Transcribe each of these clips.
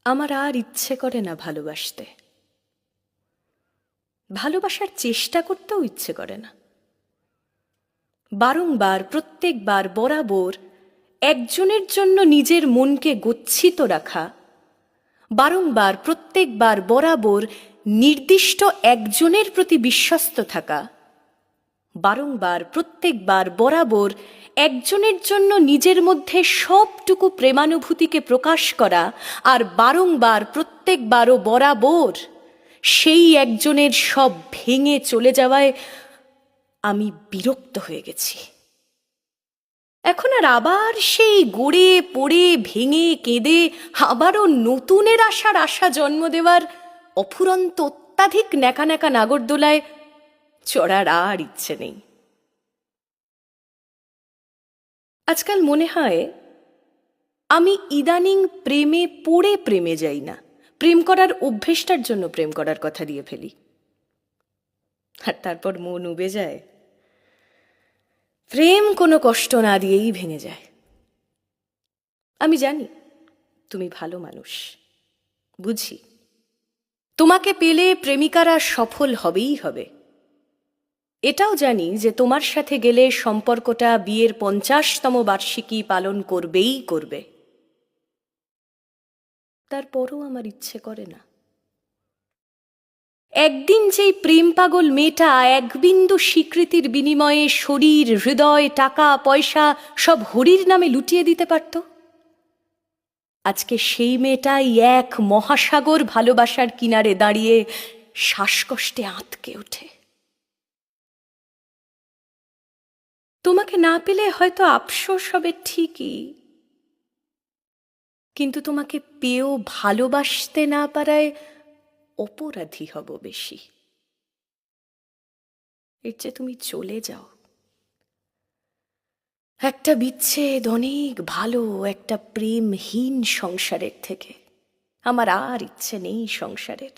আমার আর ইচ্ছে করে না ভালোবাসতে। ভালোবাসার চেষ্টা করতেও ইচ্ছে করে না। বারংবার, প্রত্যেকবার, বরাবর একজনের জন্য নিজের মনকে গচ্ছিত রাখা, বারংবার, প্রত্যেকবার, বরাবর নির্দিষ্ট একজনের প্রতি বিশ্বস্ত থাকা, বারংবার, প্রত্যেকবার, বরাবর একজনের জন্য নিজের মধ্যে সবটুকু প্রেমানুভূতিকে প্রকাশ করা, আর বারংবার, প্রত্যেকবার ও বরাবর সেই একজনের সব ভেঙে চলে যাওয়ায় আমি বিরক্ত হয়ে গেছি। এখন আর আবার সেই গড়ে পড়ে ভেঙে কেঁদে আবারও নতুনের আশা জন্ম দেওয়ার অফুরন্ত অত্যাধিক ন্যাকা ন্যাকা নাগরদোলায় চড়ার আর ইচ্ছে নেই। আজকাল মনে হয় আমি ইদানিং প্রেমে পড়ে প্রেমে যাই না, প্রেম করার অভ্যেসটার জন্য প্রেম করার কথা দিয়ে ফেলি, আর তারপর মন উবে যায়। প্রেম কোনো কষ্ট না দিয়েই ভেঙে যায়। আমি জানি তুমি ভালো মানুষ, বুঝি তোমাকে পেলে প্রেমিকারা সফল হবেই হবে। এটাও জানি যে তোমার সাথে গেলে সম্পর্কটা বিয়ের 50তম বার্ষিকী পালন করবেই করবে। তারপরও আমার ইচ্ছে করে না। একদিন যেই প্রেম পাগল মেয়েটা এক বিন্দু স্বীকৃতির বিনিময়ে শরীর, হৃদয়, টাকা পয়সা সব হরির নামে লুটিয়ে দিতে পারত, আজকে সেই মেয়েটাই এক মহাসাগর ভালোবাসার কিনারে দাঁড়িয়ে শ্বাসকষ্টে আঁতকে ওঠে। তোমাকে না পেলে হয়তো আফসোস হবে ঠিকই, কিন্তু তোমাকে পেয়েও ভালোবাসতে না পারায় অপরাধী হব বেশি। এর চেয়ে তুমি চলে যাও। একটা বিচ্ছেদ অনেক ভালো একটা প্রেমহীন সংসারের থেকে। আমার আর ইচ্ছে নেই সংসারের,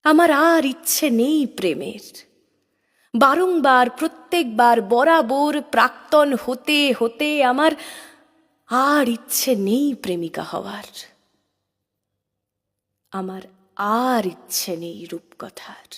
আমার আর ইচ্ছে নেই প্রেমের। বারংবার, প্রত্যেকবার, বরাবর প্রাক্তন হতে হতে আমার আর ইচ্ছে নেই প্রেমিকা হওয়ার, আমার আর ইচ্ছে নেই রূপকথার।